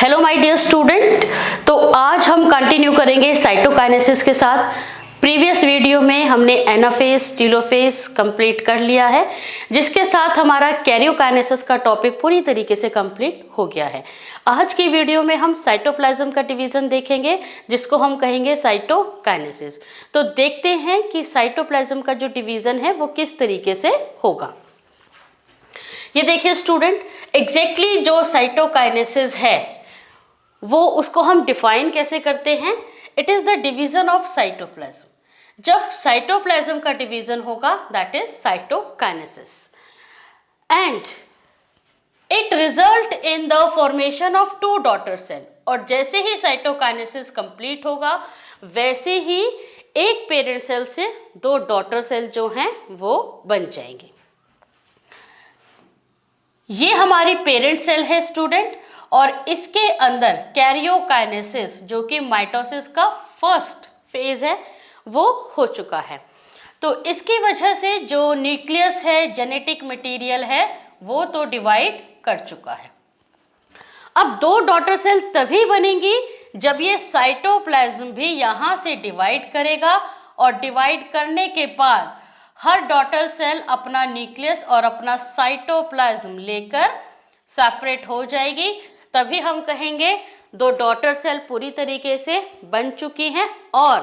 Hello my dear student. तो आज हम कंटिन्यू करेंगे साइटोकाइनेसिस के साथ। प्रीवियस वीडियो में हमने एनाफेज टेलोफेज कंप्लीट कर लिया है, जिसके साथ हमारा कैरियोकाइनेसिस का टॉपिक पूरी तरीके से कंप्लीट हो गया है। आज की वीडियो में हम साइटोप्लाज्म का डिवीजन देखेंगे, जिसको हम कहेंगे साइटोकाइनेसिस। तो देखते हैं कि साइटोप्लाज्म का जो डिवीजन है वो किस तरीके से होगा। ये देखिए स्टूडेंट, एग्जैक्टली जो साइटोकाइनेसिस है वो उसको हम डिफाइन कैसे करते हैं। It is the division of cytoplasm. जब साइटोप्लाज्म का डिवीजन होगा that is cytokinesis and it result in the formation of two daughter cell. और जैसे ही साइटोकाइनेसिस कंप्लीट होगा वैसे ही एक पेरेंट सेल से दो डॉटर सेल जो हैं वो बन जाएंगे। ये हमारी पेरेंट सेल है स्टूडेंट, और इसके अंदर कैरियोकाइनेसिस जो कि माइटोसिस का फर्स्ट फेज है वो हो चुका है। तो इसकी वजह से जो न्यूक्लियस है, जेनेटिक मटेरियल है, वो तो डिवाइड कर चुका है। अब दो डॉटर सेल तभी बनेंगी जब ये साइटोप्लाज्म भी यहाँ से डिवाइड करेगा, और डिवाइड करने के बाद हर डॉटर सेल अपना न्यूक्लियस और अपना साइटोप्लाज्म लेकर सेपरेट हो जाएगी। तभी हम कहेंगे दो डॉटर सेल पूरी तरीके से बन चुकी हैं और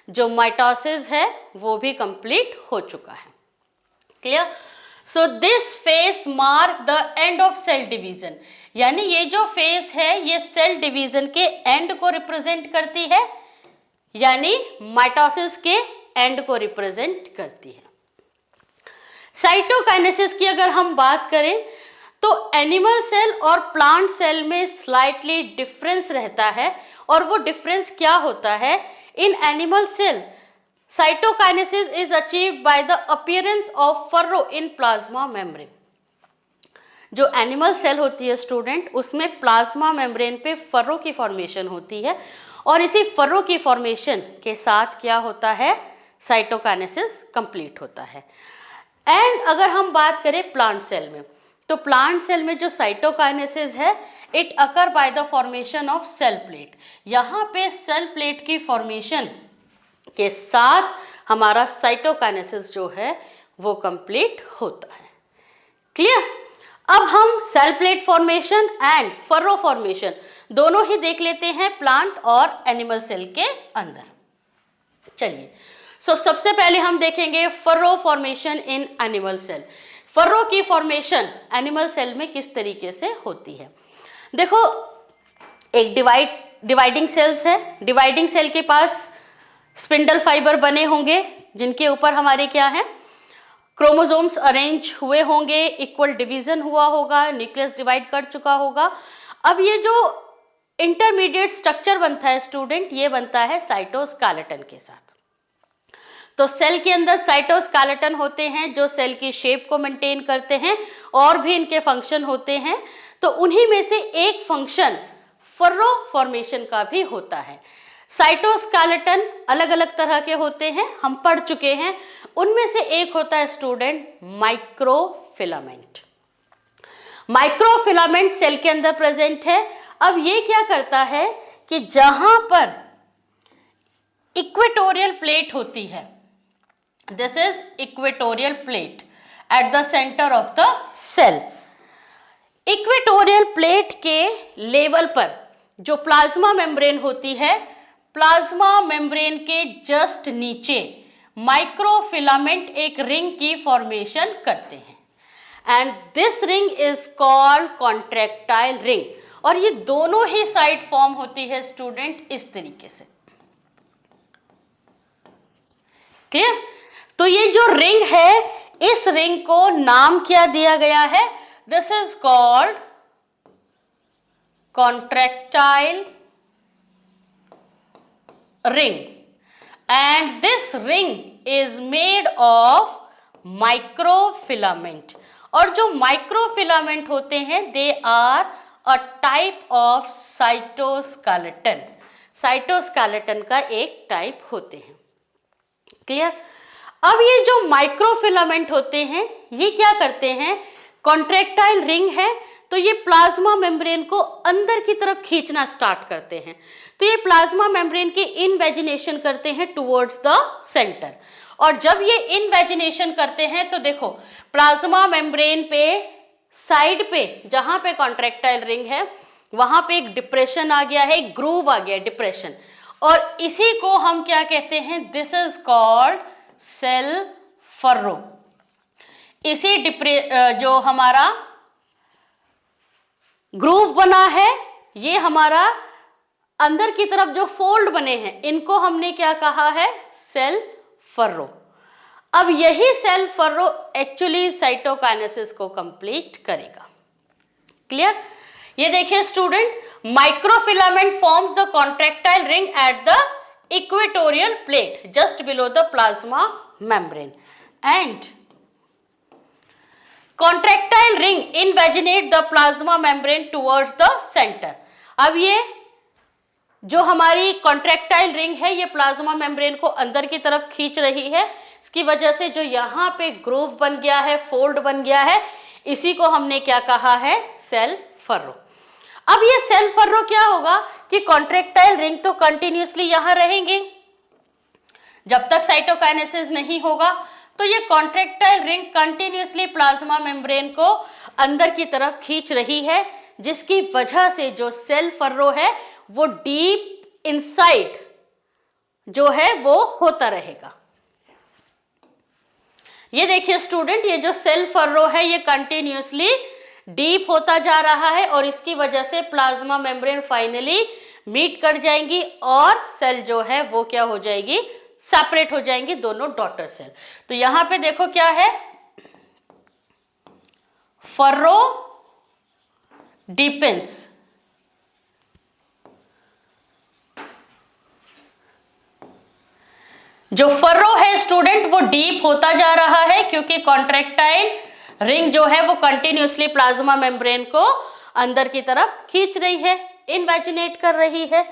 जो माइटोसिस है वो भी कंप्लीट हो चुका है। Clear? So this phase mark the end of cell division. यानी ये जो फेज है ये सेल डिवीजन के एंड को रिप्रेजेंट करती है, यानी माइटोसिस के एंड को रिप्रेजेंट करती है। साइटोकाइनेसिस की अगर हम बात करें तो एनिमल सेल और प्लांट सेल में स्लाइटली डिफरेंस रहता है। और वो डिफरेंस क्या होता है? In animal cell cytokinesis is achieved by the appearance of furrow in plasma membrane. जो एनिमल सेल होती है स्टूडेंट, उसमें प्लाज्मा मेम्ब्रेन पे फर्रो की फॉर्मेशन होती है, और इसी फर्रो की फॉर्मेशन के साथ क्या होता है? साइटोकाइनेसिस कंप्लीट होता है। एंड अगर हम बात करें प्लांट सेल में, तो प्लांट सेल में जो साइटोकाइनेसिस है it occur by the formation of cell plate. यहाँ पे सेल प्लेट की फॉर्मेशन के साथ हमारा साइटोकाइनेसिस जो है वो कंप्लीट होता है। क्लियर? अब हम cell plate formation and furrow formation दोनों ही देख लेते हैं प्लांट और एनिमल सेल के अंदर। चलिए, सबसे पहले हम देखेंगे फर्रो फॉर्मेशन इन एनिमल सेल। फर्रो की फॉर्मेशन एनिमल सेल में किस तरीके से होती है? देखो, एक डिवाइडिंग सेल्स है। डिवाइडिंग सेल के पास स्पिंडल फाइबर बने होंगे, जिनके ऊपर हमारे क्या है? क्रोमोसोम्स अरेंज हुए होंगे, इक्वल डिवीजन हुआ होगा, न्यूक्लियस डिवाइड कर चुका होगा। अब ये जो इंटरमीडिएट स्ट्रक्चर बनता है स्टूडेंट, ये बनता है साइटोस्केलेटन के साथ। तो सेल के अंदर साइटोस्केलेटन होते हैं जो सेल की शेप को मेंटेन करते हैं, और भी इनके फंक्शन होते हैं। तो उन्हीं में से एक फंक्शन फर्रो फॉर्मेशन का भी होता है। साइटोस्केलेटन अलग अलग तरह के होते हैं, हम पढ़ चुके हैं। उनमें से एक होता है स्टूडेंट माइक्रोफिलामेंट। माइक्रोफिलामेंट सेल के अंदर प्रेजेंट है। अब ये क्या करता है कि जहां पर इक्वेटोरियल प्लेट होती है, this is equatorial plate at the centre of the cell. Equatorial plate के लेवल पर जो प्लाज्मा मेम्ब्रेन होती है, प्लाज्मा मेम्ब्रेन के जस्ट नीचे माइक्रोफिलामेंट एक रिंग की फॉर्मेशन करते हैं, and this ring is called contractile ring. और ये दोनों ही साइड फॉर्म होती है स्टूडेंट इस तरीके से। क्लियर? तो ये जो रिंग है, इस रिंग को नाम क्या दिया गया है? This is called contractile ring, and this ring is made of microfilament. और जो माइक्रोफिलामेंट होते हैं they are a type of cytoskeleton. Cytoskeleton का एक टाइप होते हैं। क्लियर? अब ये जो माइक्रोफिलामेंट होते हैं ये क्या करते हैं? कॉन्ट्रैक्टाइल रिंग है तो ये प्लाज्मा मेम्ब्रेन को अंदर की तरफ खींचना स्टार्ट करते हैं। तो ये प्लाज्मा मेम्ब्रेन की इनवेजिनेशन करते हैं टुवर्ड्स द सेंटर। और जब ये इनवेजिनेशन करते हैं तो देखो प्लाज्मा मेम्ब्रेन पे साइड पे जहां पे कॉन्ट्रैक्टाइल रिंग है वहां पे एक डिप्रेशन आ गया है, एक ग्रूव आ गया, डिप्रेशन। और इसी को हम क्या कहते हैं, this is called cell furrow. इसी जो हमारा ग्रूव बना है, ये हमारा अंदर की तरफ जो फोल्ड बने हैं इनको हमने क्या कहा है, सेल फर्रो। अब यही सेल फर्रो एक्चुअली साइटोकाइनेसिस को कंप्लीट करेगा। क्लियर? ये देखिए student, microfilament forms the contractile ring at the equatorial plate just below the plasma membrane and contractile ring invaginate the plasma membrane towards the centre. अब ये जो हमारी contractile ring है ये प्लाज्मा मेम्ब्रेन को अंदर की तरफ खींच रही है। इसकी वजह से जो यहाँ पे ग्रूव बन गया है, फोल्ड बन गया है, इसी को हमने क्या कहा है, सेल फर्रो। अब ये सेल फर्रो क्या होगा कि कॉन्ट्रैक्टाइल रिंग तो कंटिन्यूसली यहां रहेंगे जब तक साइटोकाइनेसिस नहीं होगा, तो ये contractile ring continuously plasma membrane को अंदर की तरफ खींच रही है, जिसकी वजह से जो सेल फर्रो है वो डीप इनसाइड जो है वो होता रहेगा। ये देखिए स्टूडेंट, ये जो सेल फर्रो है ये कंटिन्यूसली डीप होता जा रहा है और इसकी वजह से प्लाज्मा मेम्ब्रेन फाइनली मीट कर जाएंगी और सेल जो है वो क्या हो जाएगी, सेपरेट हो जाएंगी, दोनों डॉटर सेल। तो यहां पे देखो क्या है, फर्रो डीपेंस, जो फर्रो है स्टूडेंट वो डीप होता जा रहा है क्योंकि कॉन्ट्रैक्टाइल रिंग जो है वो कंटिन्यूसली प्लाज्मा मेम्ब्रेन को अंदर की तरफ खींच रही है, इनवेजिनेट कर रही है।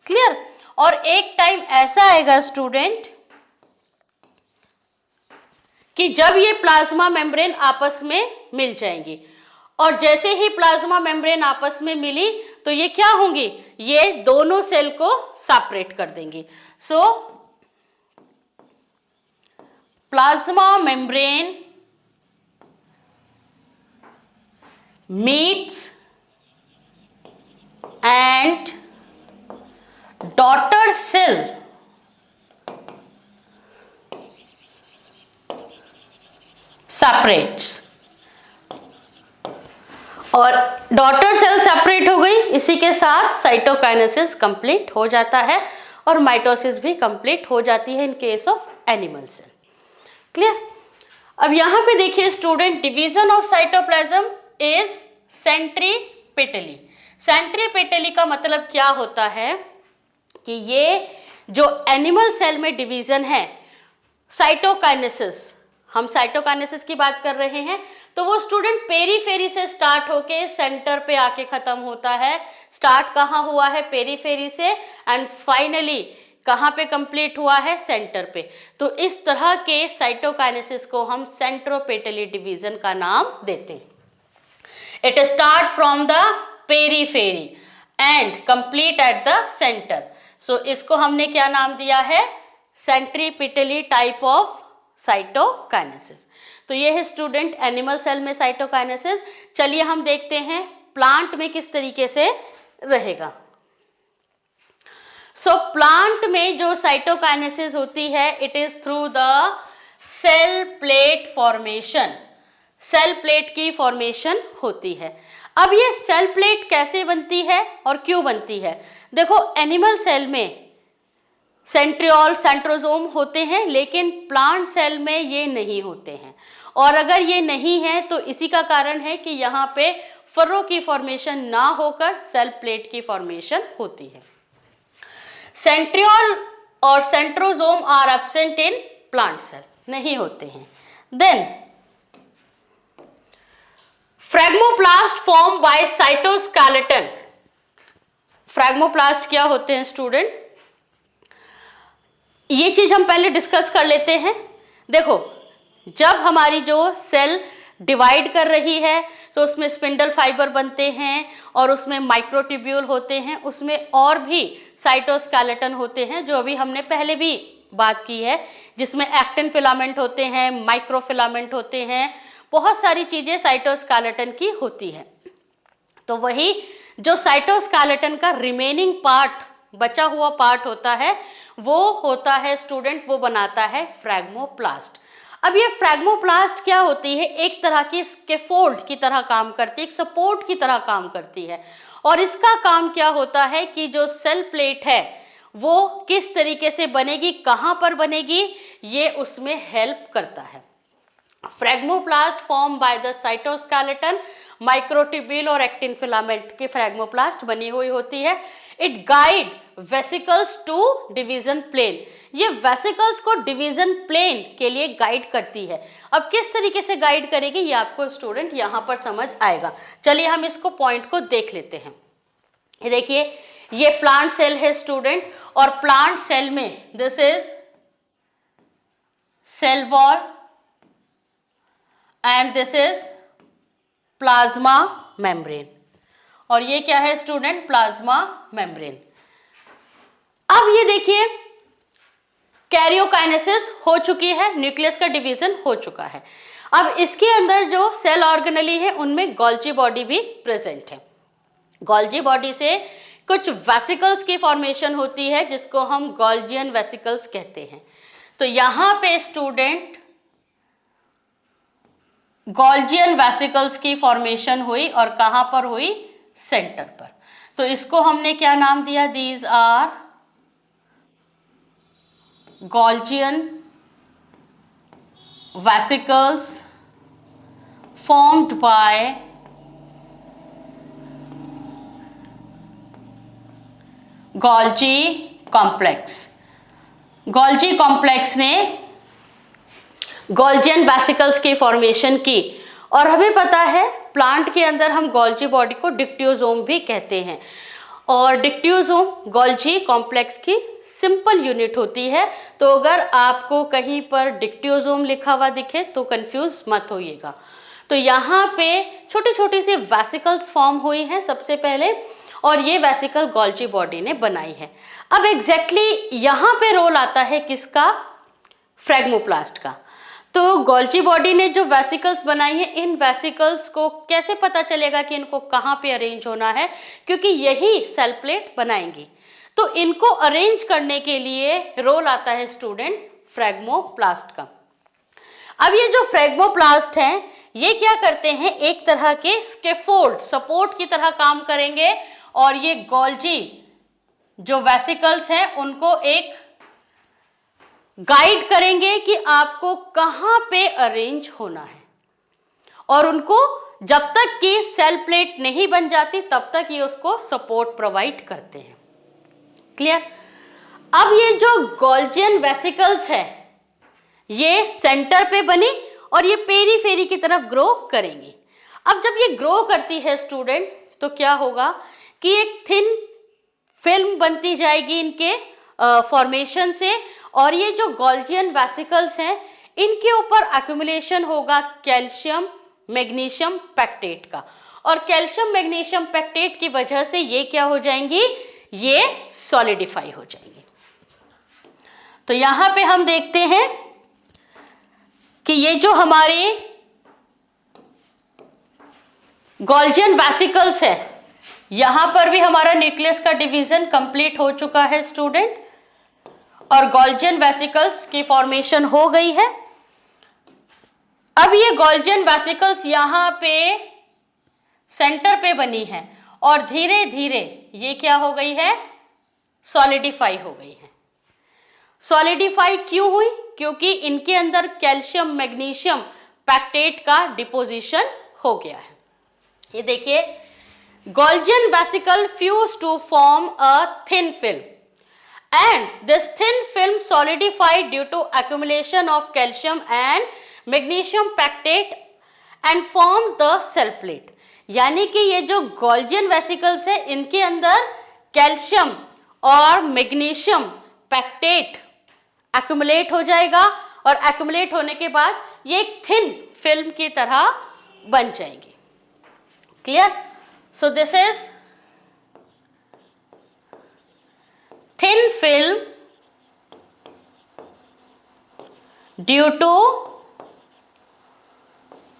क्लियर? और एक टाइम ऐसा आएगा स्टूडेंट कि जब ये प्लाज्मा मेम्ब्रेन आपस में मिल जाएंगी और जैसे ही प्लाज्मा मेम्ब्रेन आपस में मिली तो ये क्या होंगी, ये दोनों सेल को सेपरेट कर देंगी। सो plasma membrane meets and daughter cell separates, और डॉटर सेल सेपरेट हो गई, इसी के साथ साइटोकाइनेसिस कंप्लीट हो जाता है और माइटोसिस भी कंप्लीट हो जाती है in case of animal cell. Clear? अब यहां पे देखिए student, division of cytoplasm is centripetally. Centripetally का मतलब क्या होता है कि ये जो एनिमल सेल में डिवीजन है, साइटोकाइनेसिस, हम साइटोकाइनेसिस की बात कर रहे हैं, तो वो स्टूडेंट पेरीफेरी से स्टार्ट होके सेंटर पे आके खत्म होता है। स्टार्ट कहाँ हुआ है, पेरीफेरी से, एंड फाइनली कहाँ पे कंप्लीट हुआ है, सेंटर पे। तो इस तरह के साइटोकाइनेसिस को हम सेंट्रोपेटली डिवीजन का नाम देते हैं। It start from the periphery and complete at the center. So इसको हमने क्या नाम दिया है, सेंट्रीपेटली टाइप ऑफ साइटोकाइनेसिस। तो ये है स्टूडेंट एनिमल सेल में साइटोकाइनेसिस। चलिए हम देखते हैं प्लांट में किस तरीके से रहेगा। सो प्लांट में जो साइटोकाइनेसिस होती है, it is through the cell plate formation. Cell plate की फॉर्मेशन होती है। अब ये सेल प्लेट कैसे बनती है और क्यों बनती है? देखो एनिमल सेल में सेंट्रियोल, सेंट्रोसोम होते हैं, लेकिन प्लांट सेल में ये नहीं होते हैं। और अगर ये नहीं है तो इसी का कारण है कि यहाँ पे फर्रो की फॉर्मेशन ना होकर सेल प्लेट की फॉर्मेशन होती है। सेंट्रियोल और centrosome are absent in plant cell, नहीं होते हैं। Then phragmoplast form by cytoskeleton. Phragmoplast क्या होते हैं स्टूडेंट, ये चीज हम पहले डिस्कस कर लेते हैं। देखो जब हमारी जो सेल डिवाइड कर रही है, तो उसमें स्पिंडल फाइबर बनते हैं और उसमें माइक्रोट्यूब्यूल होते हैं, उसमें और भी साइटोस्केलेटन होते हैं जो अभी हमने पहले भी बात की है, जिसमें एक्टिन फिलामेंट होते हैं, माइक्रोफिलामेंट होते हैं, बहुत सारी चीज़ें साइटोस्केलेटन की होती है। तो वही जो साइटोस्केलेटन का रिमेनिंग पार्ट, बचा हुआ पार्ट होता है, वो होता है स्टूडेंट, वो बनाता है फ्रैग्मोप्लास्ट। अब ये फ्रैग्मोप्लास्ट क्या होती है, एक तरह की स्कैफोल्ड की तरह काम करती है, एक सपोर्ट की तरह काम करती है। और इसका काम क्या होता है कि जो सेल प्लेट है वो किस तरीके से बनेगी, कहाँ पर बनेगी, ये उसमें हेल्प करता है। Phragmoplast form by the cytoskeleton, microtubule और एक्टिन फिलामेंट की फ्रैग्मोप्लास्ट बनी हुई होती है। It guide vesicles to division plane, ये वेसिकल्स को डिवीजन प्लेन के लिए गाइड करती है। अब किस तरीके से गाइड करेगी ये आपको स्टूडेंट यहाँ पर समझ आएगा। चलिए हम इसको पॉइंट को देख लेते हैं। ये देखिए, ये प्लांट सेल है स्टूडेंट, और प्लांट सेल में this is cell wall and this is plasma membrane, और ये क्या है स्टूडेंट, प्लाज्मा मेम्ब्रेन। अब ये देखिए, कैरियोकाइनेसिस हो चुकी है, न्यूक्लियस का डिवीजन हो चुका है। अब इसके अंदर जो सेल ऑर्गेनेली है उनमें गोल्जी बॉडी भी प्रेजेंट है। गोल्जी बॉडी से कुछ वेसिकल्स की फॉर्मेशन होती है जिसको हम गोल्जियन वेसिकल्स कहते हैं। तो यहाँ पे स्टूडेंट गोल्जियन वेसिकल्स की फॉर्मेशन हुई, और कहाँ पर हुई, सेंटर पर। तो इसको हमने क्या नाम दिया, these are Golgian vesicles formed by Golgi complex. Golgi complex ने गोल्जियन वेसिकल्स की फॉर्मेशन की, और हमें पता है प्लांट के अंदर हम गोल्जी बॉडी को डिक्टियोसोम भी कहते हैं, और डिक्टियोसोम गोल्जी कॉम्प्लेक्स की सिंपल यूनिट होती है। तो अगर आपको कहीं पर डिक्टियोसोम लिखा हुआ दिखे तो कंफ्यूज मत होइएगा। तो यहाँ पे छोटी छोटी सी वेसिकल्स फॉर्म हुई हैं सबसे पहले, और ये वेसिकल गोल्जी बॉडी ने बनाई है। अब एग्जैक्टली यहाँ पे रोल आता है किसका, फ्रैग्मोप्लास्ट का। तो गोल्जी बॉडी ने जो वेसिकल्स बनाई है, इन वेसिकल्स को कैसे पता चलेगा कि इनको कहाँ पे अरेंज होना है, क्योंकि यही सेल प्लेट बनाएंगी। तो इनको अरेंज करने के लिए रोल आता है स्टूडेंट फ्रैग्मोप्लास्ट का। अब ये जो फ्रैग्मोप्लास्ट हैं ये क्या करते हैं, एक तरह के स्कैफोल्ड, सपोर्ट की तरह काम करेंगे, और ये गोल्जी जो वेसिकल्स हैं उनको एक गाइड करेंगे कि आपको कहाँ पे अरेंज होना है, और उनको जब तक कि सेल प्लेट नहीं बन जाती तब तक ये उसको सपोर्ट प्रोवाइड करते हैं। क्लियर। अब ये जो गोल्जियन वेसिकल्स है ये सेंटर पे बनी और ये पेरीफेरी की तरफ ग्रो करेंगी। अब जब ये ग्रो करती है स्टूडेंट तो क्या होगा कि एक थिन फिल्म बनती जाएगी इनके फॉर्मेशन से, और ये जो गोल्जियन वेसिकल्स हैं इनके ऊपर एक्यूमुलेशन होगा कैल्शियम मैग्नीशियम पैक्टेट का, और कैल्शियम मैग्नीशियम पैक्टेट की वजह से ये क्या हो जाएंगी, ये सॉलिडिफाई हो जाएंगी। तो यहां पे हम देखते हैं कि ये जो हमारे गोल्जियन वेसिकल्स है यहां पर भी हमारा न्यूक्लियस का डिवीजन कंप्लीट हो चुका है स्टूडेंट, और गोल्जियन वेसिकल्स की फॉर्मेशन हो गई है। अब ये गोल्जियन वेसिकल्स यहाँ पे सेंटर पे बनी है और धीरे धीरे ये क्या हो गई है, सॉलिडिफाई हो गई है। सॉलिडिफाई क्यों हुई, क्योंकि इनके अंदर कैल्शियम मैग्नीशियम पैक्टेट का डिपोजिशन हो गया है। ये देखिए, Golgian vesicle fuse to form a thin film and this thin film solidified due to accumulation of calcium and magnesium pactate and forms the cell plate। यानी कि ये जो गोल्जियन वेसिकल्स है इनके अंदर कैल्शियम और मैग्नीशियम पैक्टेट एक्यूमुलेट हो जाएगा, और एक्यूमुलेट होने के बाद ये एक थिन फिल्म की तरह बन जाएंगी। Clear? So this is thin film due to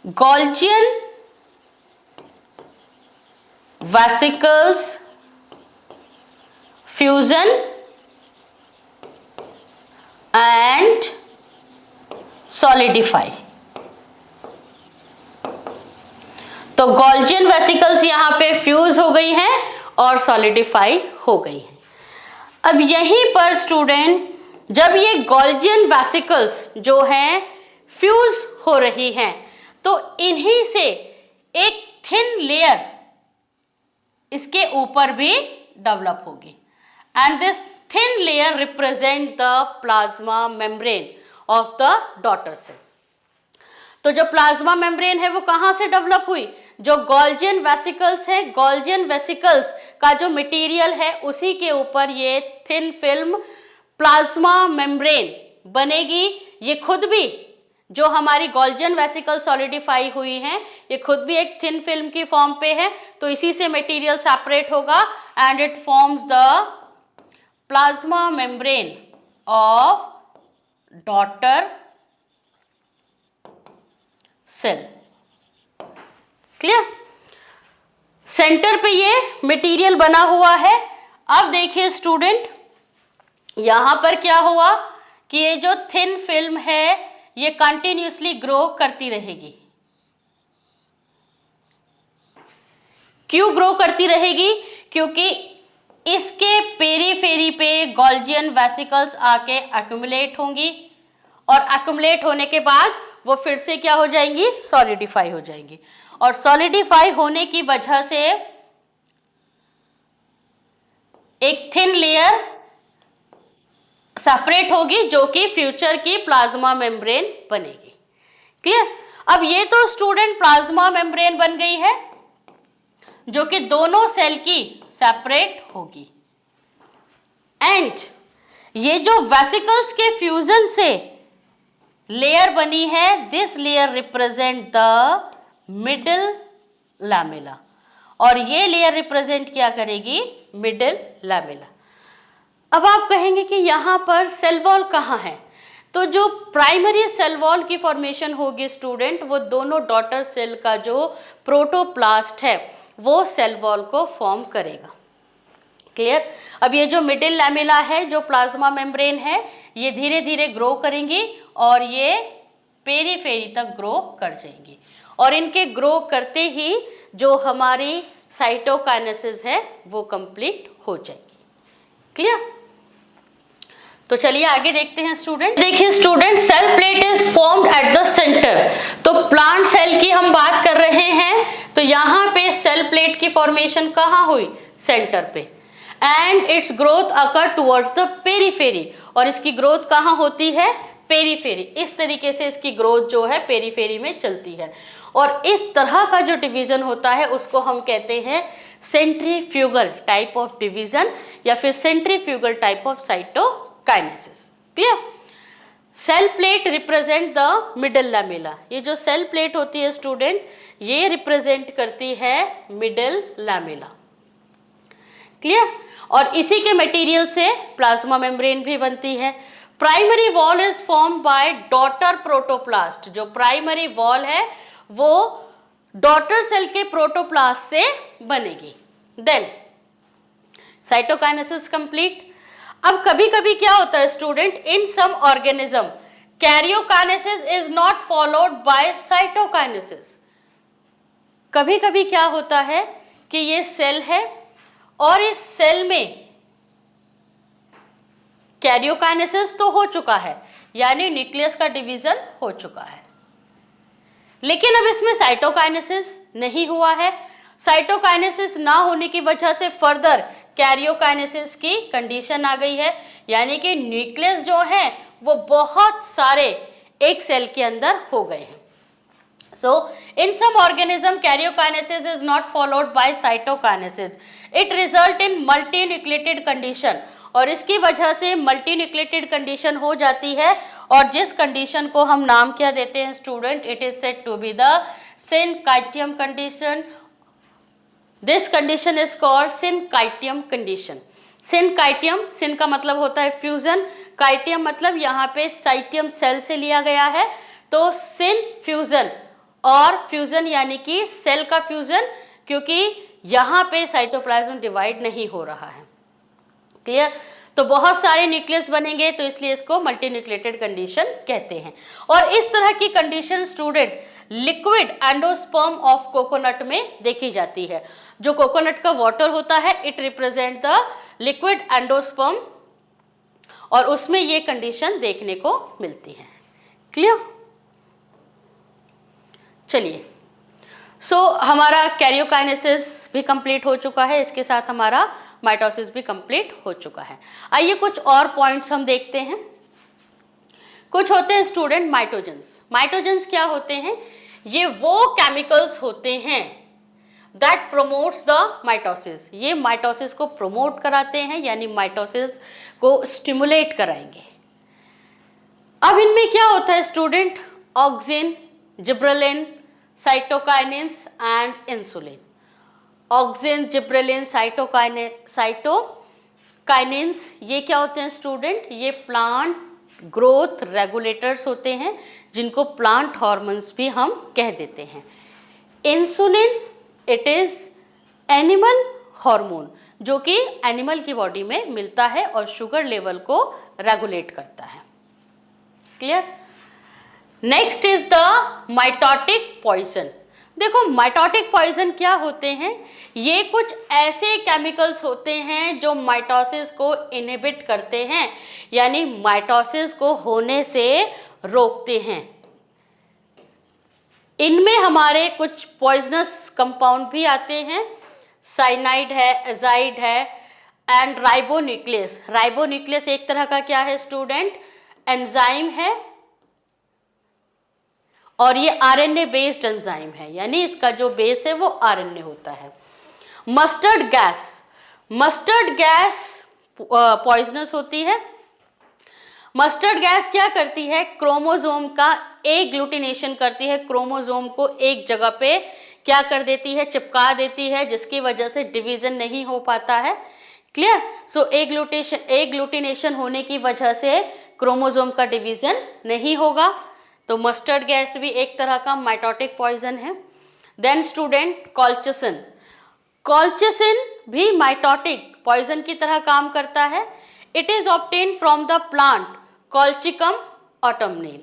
Golgian vesicles fusion and solidify। तो Golgian vesicles यहाँ पे फ्यूज हो गई हैं और सॉलिडिफाई हो गई हैं। अब यहीं पर स्टूडेंट, जब ये Golgian vesicles जो हैं फ्यूज हो रही हैं, तो इन्हीं से एक थिन लेयर इसके ऊपर भी डेवलप होगी and this thin layer represent the plasma membrane of the daughter cell. तो जो प्लाज्मा मेम्ब्रेन है वो कहां से डेवलप हुई? जो Golgian वेसिकल्स है, Golgian वेसिकल्स का जो मटेरियल है उसी के ऊपर ये थिन फिल्म प्लाज्मा मेम्ब्रेन बनेगी। ये खुद भी जो हमारी Golgian वेसिकल सॉलिडिफाई हुई हैं, ये खुद भी एक थिन फिल्म की फॉर्म पे है, तो इसी से मटेरियल सेपरेट होगा and it forms the plasma membrane of daughter cell. Clear? Centre पे ये मटेरियल बना हुआ है। अब देखिए स्टूडेंट, यहां पर क्या हुआ कि ये जो थिन फिल्म है ये कंटिन्यूसली ग्रो करती रहेगी। क्यों ग्रो करती रहेगी? क्योंकि इसके पेरीफेरी पे Golgian वेसिकल्स आके एक्युमुलेट होंगी और एक्युमुलेट होने के बाद वो फिर से क्या हो जाएंगी? सॉलिडिफाई हो जाएंगी। और सॉलिडिफाई होने की वजह से एक थिन लेयर सेपरेट होगी जो कि फ्यूचर की प्लाज्मा मेम्ब्रेन बनेगी। क्लियर? अब ये तो स्टूडेंट प्लाज्मा मेम्ब्रेन बन गई है जो कि दोनों सेल की सेपरेट होगी एंड ये जो वेसिकल्स के फ्यूजन से लेयर बनी है, this layer represent the middle lamella और ये लेयर रिप्रेजेंट क्या करेगी? Middle lamella. अब आप कहेंगे कि यहाँ पर सेल वॉल कहाँ है? तो जो प्राइमरी सेल वॉल की फॉर्मेशन होगी स्टूडेंट, वो दोनों डॉटर सेल का जो प्रोटोप्लास्ट है वो सेल वॉल को फॉर्म करेगा। क्लियर? अब ये जो मिडिल लैमेला है, जो प्लाज्मा मेम्ब्रेन है, ये धीरे धीरे ग्रो करेंगी और ये पेरीफेरी तक ग्रो कर जाएंगी और इनके ग्रो करते ही जो हमारी साइटोकाइनेसिस है वो कंप्लीट हो जाएगी। क्लियर? तो चलिए आगे देखते हैं स्टूडेंट। देखिए student, cell plate is formed at the centre. तो प्लांट सेल की हम बात कर रहे हैं, तो यहाँ पे सेल प्लेट की फॉर्मेशन कहाँ हुई? सेंटर पे। And it's growth occur towards the periphery, और इसकी ग्रोथ कहाँ होती है? पेरीफेरी। इस तरीके से इसकी ग्रोथ जो है पेरीफेरी में चलती है और इस तरह का जो डिवीजन होता है उसको हम कहते हैं सेंट्रीफ्यूगल टाइप ऑफ डिवीजन या फिर centrifugal type of cytokinesis. Clear? Cell plate represent the middle lamella. ये जो सेल प्लेट होती है स्टूडेंट, ये रिप्रेजेंट करती है मिडिल लैमेला। क्लियर? और इसी के मटेरियल से प्लाज्मा मेम्ब्रेन भी बनती है। Primary wall is formed by daughter protoplast. जो प्राइमरी वॉल है वो डॉटर सेल के प्रोटोप्लास्ट से बनेगी। Then cytokinesis complete. अब कभी कभी क्या होता है student, in some organism karyokinesis is not followed by cytokinesis. कभी कभी क्या होता है कि ये सेल है और इस सेल में कैरियोकाइनेसिस तो हो चुका है, यानी न्यूक्लियस का डिवीजन हो चुका है, लेकिन अब इसमें साइटोकाइनेसिस नहीं हुआ है। साइटोकाइनेसिस ना होने की वजह से फर्दर कैरियोकाइनेसिस की कंडीशन आ गई है, यानी कि न्यूक्लियस जो है वो बहुत सारे एक सेल के अंदर हो गए हैं। So, in some organism, karyokinesis is not followed by cytokinesis. It result in multinucleated condition. और इसकी वजह से मल्टीन्यूक्लिएटेड कंडीशन हो जाती है और जिस कंडीशन को हम नाम क्या देते हैं student, it is said to be the syncytium condition. This condition is called syncytium condition. Syncytium, syn का मतलब होता है फ्यूजन, काइटियम मतलब यहाँ पे साइटियम सेल से लिया गया है, तो सिन फ्यूजन, और फ्यूजन यानी कि सेल का फ्यूजन, क्योंकि यहाँ पे साइटोप्लाज्म डिवाइड नहीं हो रहा है। क्लियर? तो बहुत सारे न्यूक्लियस बनेंगे, तो इसलिए इसको मल्टीन्यूक्लिएटेड कंडीशन कहते हैं। और इस तरह की condition student liquid endosperm of coconut में देखी जाती है। जो कोकोनट का वाटर होता है, it represent the liquid endosperm, और उसमें ये कंडीशन देखने को मिलती है। क्लियर? चलिए, हमारा कैरियोकाइनेसिस भी कंप्लीट हो चुका है, इसके साथ हमारा माइटोसिस भी कंप्लीट हो चुका है। आइए कुछ और पॉइंट्स हम देखते हैं। कुछ होते हैं स्टूडेंट माइटोजेंस। माइटोजेंस क्या होते हैं? ये वो केमिकल्स होते हैं दैट प्रोमोट्स द माइटोसिस। ये माइटोसिस को प्रोमोट कराते हैं, यानी माइटोसिस को स्टिमुलेट कराएंगे। अब इनमें क्या होता है student? Auxin, gibberellin, cytokinins and insulin. Auxin, gibberellin, cytokinins, ये क्या होते हैं स्टूडेंट? ये प्लांट ग्रोथ रेगुलेटर्स होते हैं, जिनको प्लांट हार्मोन्स भी हम कह देते हैं। Insulin, it is animal hormone, जो कि एनिमल की बॉडी में मिलता है और शुगर लेवल को रेगुलेट करता है। Clear? Next is the mitotic poison. देखो, माइटोटिक पॉइजन क्या होते हैं? ये कुछ ऐसे केमिकल्स होते हैं जो माइटोसिस को इनहिबिट करते हैं, यानी माइटोसिस को होने से रोकते हैं। इनमें हमारे कुछ पॉइजनस कंपाउंड भी आते हैं, साइनाइड है, एजाइड है एंड राइबोन्यूक्लियस। राइबोन्यूक्लियस एक तरह का क्या है स्टूडेंट? एंजाइम है, और ये आरएनए बेस्ड एंजाइम है, यानी इसका जो बेस है वो आरएनए होता है। Mustard gas, mustard gas poisonous होती है। मस्टर्ड गैस क्या करती है? क्रोमोसोम का एग्लूटिनेशन करती है, क्रोमोसोम को एक जगह पे क्या कर देती है? चिपका देती है, जिसकी वजह से डिवीजन नहीं हो पाता है। क्लियर? सो एग्लूटिनेशन होने की वजह से क्रोमोसोम का डिवीजन नहीं होगा। तो मस्टर्ड गैस भी एक तरह का माइटोटिक पॉइजन है। देन स्टूडेंट कॉल्चिसिन, कॉल्चिसिन भी माइटोटिक पॉइजन की तरह काम करता है। It is obtain from the plant colchicum autumnale.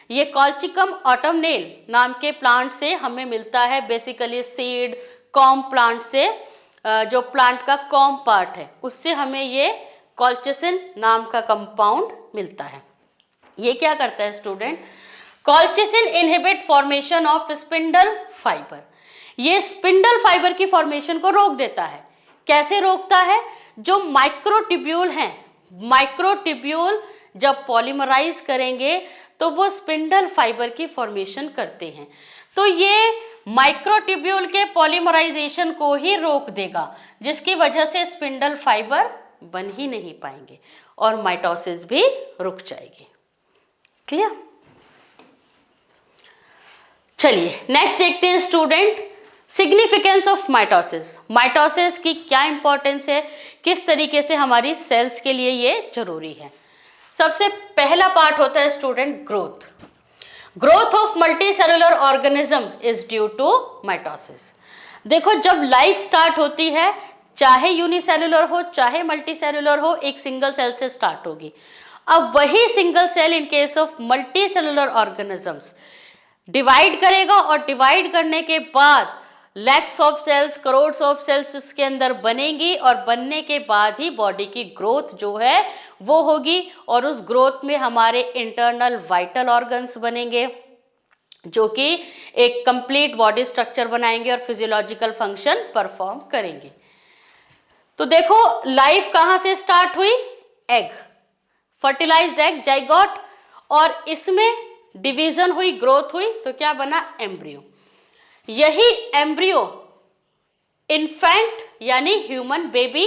ये कॉल्चिकम ऑटमनेल नाम के प्लांट से हमें मिलता है, बेसिकली सीड कॉम प्लांट से, जो प्लांट का कॉम पार्ट है उससे हमें ये कॉल्चिसिन नाम का कंपाउंड मिलता है। ये क्या करता है student? Colchicine inhibit formation of spindle fibre. ये स्पिंडल फाइबर की फॉर्मेशन को रोक देता है। कैसे रोकता है? जो माइक्रोट्यूब्यूल हैं, माइक्रोट्यूब्यूल जब पॉलीमराइज करेंगे तो वो स्पिंडल फाइबर की फॉर्मेशन करते हैं, तो ये माइक्रोट्यूब्यूल के पॉलीमराइजेशन को ही रोक देगा, जिसकी वजह से स्पिंडल फाइबर बन ही नहीं पाएंगे और माइटोसिस भी रुक जाएगी। क्लियर? चलिए नेक्स्ट देखते हैं student, significance of mitosis. Mitosis की क्या इंपॉर्टेंस है, किस तरीके से हमारी सेल्स के लिए ये जरूरी है। सबसे पहला पार्ट होता है student growth. Growth of multicellular organism is due to mitosis. देखो, जब लाइफ स्टार्ट होती है, चाहे यूनिसेलुलर हो चाहे मल्टीसेलुलर हो, एक सिंगल सेल से स्टार्ट होगी। अब वही single cell in case of multicellular organisms divide करेगा, और डिवाइड करने के बाद lakhs of cells, crores of cells इसके अंदर बनेंगी, और बनने के बाद ही बॉडी की ग्रोथ जो है वो होगी, और उस ग्रोथ में हमारे इंटरनल वाइटल ऑर्गन्स बनेंगे जो कि एक कंप्लीट बॉडी स्ट्रक्चर बनाएंगे और फिजियोलॉजिकल फंक्शन परफॉर्म करेंगे। तो देखो, लाइफ कहाँ से स्टार्ट हुई? एग, फर्टिलाइज्ड एग, जाइगोट, और इसमें डिवीजन हुई, ग्रोथ हुई, तो क्या बना? एम्ब्रियो। यही एम्ब्रियो इन्फेंट यानी ह्यूमन बेबी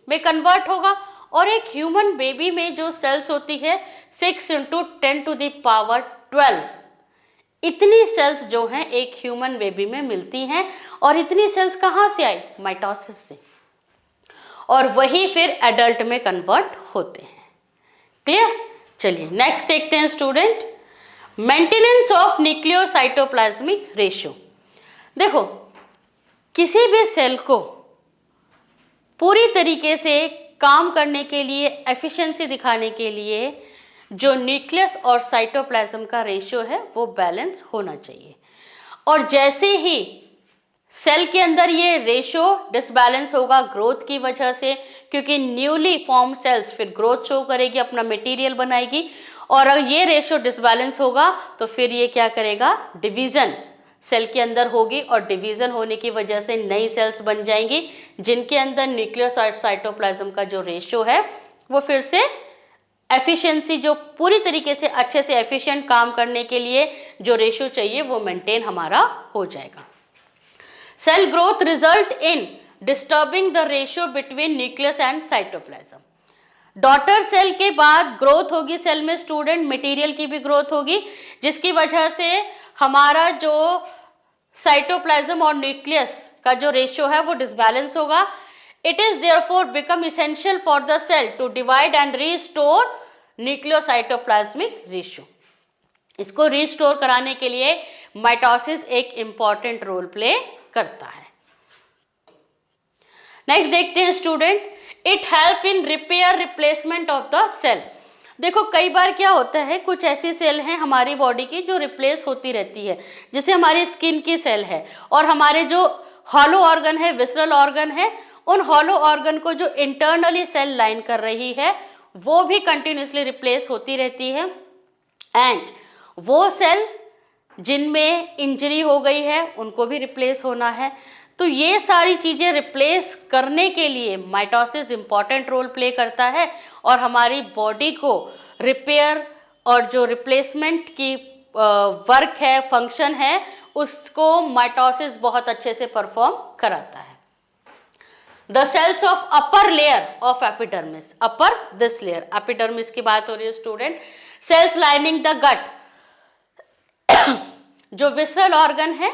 में कन्वर्ट होगा, और एक ह्यूमन बेबी में जो सेल्स होती है, 6 इंटू 10⁻12 इतनी सेल्स जो हैं एक ह्यूमन बेबी में मिलती हैं। और इतनी सेल्स कहाँ से आई? माइटोसिस से। और वही फिर एडल्ट में कन्वर्ट होते हैं। क्लियर? चलिए नेक्स्ट देखते हैं student, maintenance of nucleocytoplasmic ratio. देखो, किसी भी सेल को पूरी तरीके से काम करने के लिए, एफिशिएंसी दिखाने के लिए जो न्यूक्लियस और साइटोप्लाज्म का रेशियो है वो बैलेंस होना चाहिए। और जैसे ही सेल के अंदर ये रेशियो डिसबैलेंस होगा ग्रोथ की वजह से, क्योंकि न्यूली फॉर्म सेल्स फिर ग्रोथ शो करेगी, अपना मटेरियल बनाएगी, और अगर ये रेशियो डिसबैलेंस होगा तो फिर ये क्या करेगा? डिवीजन सेल के अंदर होगी, और डिवीजन होने की वजह से नई सेल्स बन जाएंगी जिनके अंदर न्यूक्लियस और साइटोप्लाज्म का जो रेशियो है वो फिर से एफिशिएंसी, जो पूरी तरीके से अच्छे से एफिशिएंट काम करने के लिए जो रेशियो चाहिए वो मेंटेन हमारा हो जाएगा। Cell growth result in disturbing the ratio between nucleus and cytoplasm. Daughter cell के बाद ग्रोथ होगी सेल में स्टूडेंट, मटेरियल की भी ग्रोथ होगी, जिसकी वजह से हमारा जो साइटोप्लाज्म और न्यूक्लियस का जो रेशियो है वो डिसबैलेंस होगा। It is therefore become essential for the cell to divide and restore nucleocytoplasmic ratio. इसको रीस्टोर कराने के लिए माइटोसिस एक इंपॉर्टेंट रोल प्ले करता है। नेक्स्ट देखते हैं student, it help in repair replacement of the cell. देखो, कई बार क्या होता है, कुछ ऐसी सेल हैं हमारी बॉडी की जो रिप्लेस होती रहती है, जैसे हमारी स्किन की सेल है, और हमारे जो हॉलो ऑर्गन है, विसरल ऑर्गन है, उन हॉलो ऑर्गन को जो इंटरनली सेल लाइन कर रही है वो भी कंटिन्यूसली रिप्लेस होती रहती है। एंड वो सेल जिनमें इंजरी हो गई है उनको भी रिप्लेस होना है। तो ये सारी चीज़ें रिप्लेस करने के लिए माइटोसिस इंपॉर्टेंट रोल प्ले करता है, और हमारी बॉडी को रिपेयर और जो रिप्लेसमेंट की वर्क है, फंक्शन है, उसको माइटोसिस बहुत अच्छे से परफॉर्म कराता है। The cells of upper layer of epidermis, upper this layer, epidermis की बात हो रही है student. Cells lining the gut, जो विसरल ऑर्गन है,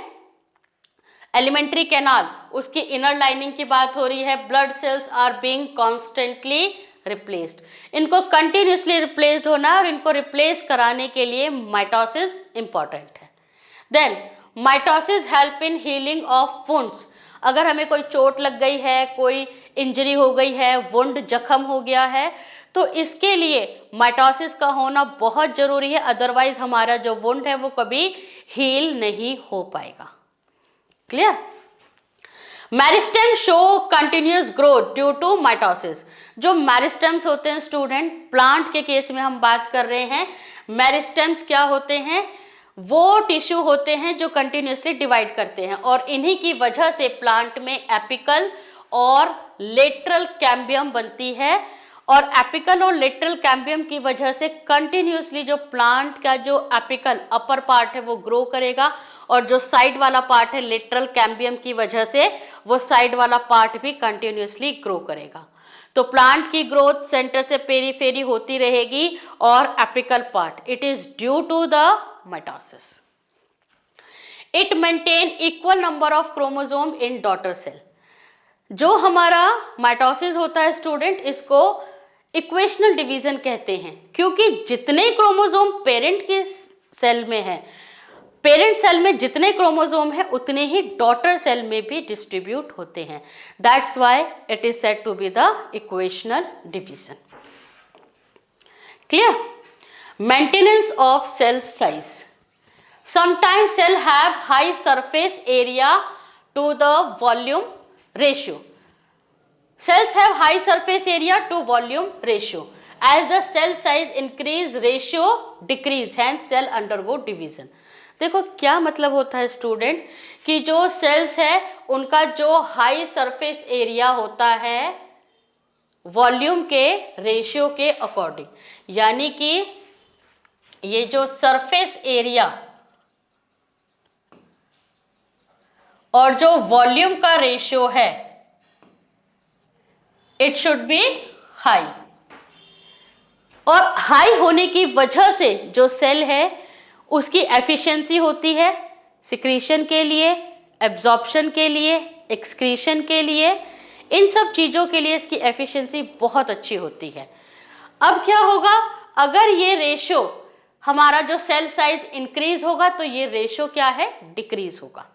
एलिमेंट्री कैनाल, उसकी इनर लाइनिंग की बात हो रही है। Blood cells are being constantly replaced, इनको कंटिन्यूसली रिप्लेस्ड होना है, और इनको रिप्लेस कराने के लिए माइटोसिस इंपॉर्टेंट है। Then mitosis help in healing of wounds. अगर हमें कोई चोट लग गई है, कोई इंजरी हो गई है, वुंड जख्म हो गया है, तो इसके लिए माइटोसिस का होना बहुत जरूरी है, अदरवाइज हमारा जो वुंड है वो कभी हील नहीं हो पाएगा। Clear? Meristem show continuous growth due to mitosis. जो मेरिस्टेम्स होते हैं स्टूडेंट, प्लांट के केस में हम बात कर रहे हैं, मेरिस्टेम्स क्या होते हैं? वो टिश्यू होते हैं जो कंटिन्यूसली डिवाइड करते हैं, और इन्हीं की वजह से प्लांट में एपिकल और लेटरल कैम्बियम बनती है, और एपिकल और लेटरल कैम्बियम की वजह से कंटिन्यूसली जो प्लांट का जो एपिकल अपर पार्ट है वो ग्रो करेगा, और जो साइड वाला पार्ट है लेटरल कैम्बियम की वजह से वो साइड वाला पार्ट भी कंटिन्यूसली ग्रो करेगा। तो प्लांट की ग्रोथ सेंटर से पेरीफेरी होती रहेगी, और apical part, it is due to the mitosis. It maintain equal number of chromosome in daughter cell. जो हमारा माइटोसिस होता है स्टूडेंट, इसको इक्वेशनल डिवीजन कहते हैं, क्योंकि जितने क्रोमोसोम पेरेंट के सेल में है, पेरेंट सेल में जितने क्रोमोसोम है उतने ही डॉटर सेल में भी डिस्ट्रीब्यूट होते हैं। That's why it is said to be the equational division. Clear? Maintenance of cell size. Sometimes cell have high surface area to the volume ratio. Cells have high surface area to volume ratio. As the cell size increase, ratio decrease, hence cell undergo division. देखो क्या मतलब होता है student, कि जो sales है उनका जो हाई सरफेस एरिया होता है वॉल्यूम के रेशियो के अकॉर्डिंग, यानी कि ये जो सरफेस एरिया और जो वॉल्यूम का रेशियो है, it should be high. और हाई होने की वजह से जो सेल है उसकी एफिशिएंसी होती है सिक्रीशन के लिए, एब्जॉर्प्शन के लिए, एक्सक्रीशन के लिए, इन सब चीज़ों के लिए इसकी एफिशिएंसी बहुत अच्छी होती है। अब क्या होगा, अगर ये रेशो हमारा जो सेल साइज इंक्रीज होगा तो ये रेशो क्या है, डिक्रीज होगा।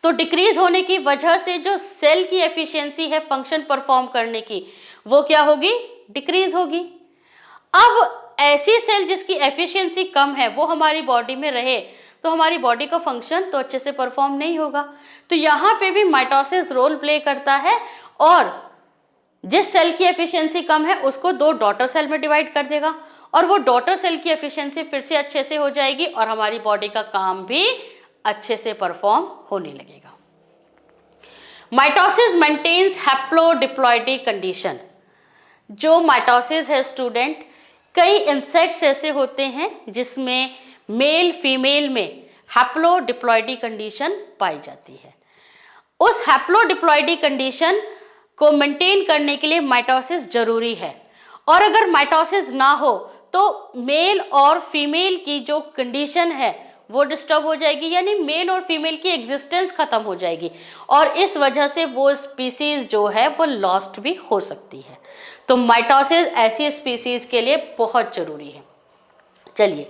तो डिक्रीज होने की वजह से जो सेल की एफिशिएंसी है फंक्शन परफॉर्म करने की, वो क्या होगी, डिक्रीज होगी। अब ऐसी सेल जिसकी एफिशिएंसी कम है वो हमारी बॉडी में रहे तो हमारी बॉडी का फंक्शन तो अच्छे से परफॉर्म नहीं होगा। तो यहाँ पे भी माइटोसिस रोल प्ले करता है और जिस सेल की एफिशिएंसी कम है उसको 2 डॉटर सेल में डिवाइड कर देगा और वो डॉटर सेल की एफिशिएंसी फिर से अच्छे से हो जाएगी और हमारी बॉडी का काम भी अच्छे से परफॉर्म होने लगेगा। Mitosis maintains haplodiploidy condition. जो माइटोसिस है स्टूडेंट, कई इंसेक्ट्स ऐसे होते हैं जिसमें मेल फीमेल में हैप्लोडिप्लॉइडी कंडीशन पाई जाती है। उस हैप्लोडिप्लॉइडी कंडीशन को मेंटेन करने के लिए माइटोसिस जरूरी है और अगर माइटोसिस ना हो तो मेल और फीमेल की जो कंडीशन है वो डिस्टर्ब हो जाएगी, यानी मेल और फीमेल की एग्जिस्टेंस खत्म हो जाएगी और इस वजह से वो स्पीसीज जो है वो लॉस्ट भी हो सकती है। तो माइटोसिस ऐसी स्पीसीज के लिए बहुत जरूरी है। चलिए,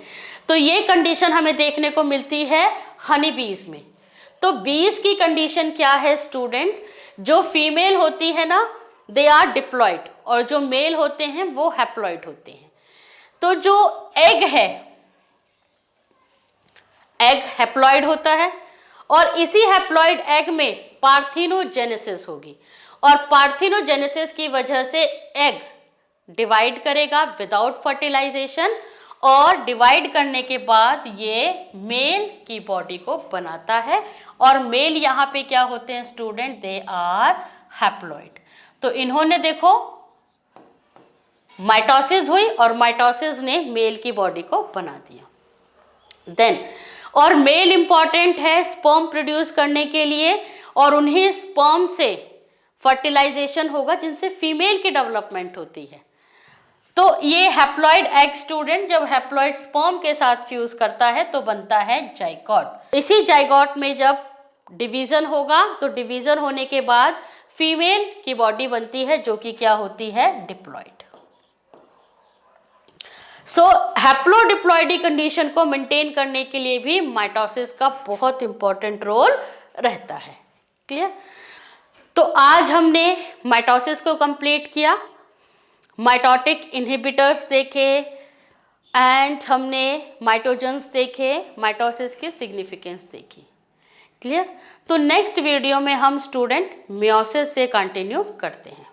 तो ये कंडीशन हमें देखने को मिलती है हनी बीज में। तो बीज की कंडीशन क्या है स्टूडेंट, जो फीमेल होती है ना दे आर डिप्लॉइड और जो मेल होते हैं वो हैप्लॉइड होते हैं। तो जो एग है, एग हैप्लॉइड होता है और इसी हैप्लॉइड एग में पार्थिनोजेनेसिस होगी और पार्थिनोजेनेसिस की वजह से एग डिवाइड करेगा विदाउट फर्टिलाइजेशन और डिवाइड करने के बाद ये मेल की बॉडी को बनाता है और मेल यहाँ पे क्या होते हैं स्टूडेंट, दे आर हैप्लॉइड। तो इन्होंने देखो माइटोसिस हुई और माइटोसिस ने मेल की बॉडी को बना दिया। देन और मेल इंपॉर्टेंट है स्पर्म प्रोड्यूस करने के लिए और उन्हीं स्पर्म से फर्टिलाइजेशन होगा जिनसे फीमेल की डेवलपमेंट होती है। तो ये हैप्लॉइड एग स्टूडेंट जब हैप्लॉइड स्पर्म के साथ फ्यूज करता है तो बनता है जाइगोट। इसी जाइगोट में जब डिवीजन होगा तो डिवीजन होने के बाद फीमेल की बॉडी बनती है जो कि क्या होती है, डिप्लॉइड। सो हैप्लोडिप्लॉइडी कंडीशन को मेंटेन करने के लिए भी माइटोसिस का बहुत इंपॉर्टेंट रोल रहता है। क्लियर? तो आज हमने माइटोसिस को कंप्लीट किया, माइटोटिक इनहिबिटर्स देखे एंड हमने माइटोजेंस देखे, माइटोसिस के सिग्निफिकेंस देखी। क्लियर? तो नेक्स्ट वीडियो में हम स्टूडेंट मियोसिस से कंटिन्यू करते हैं।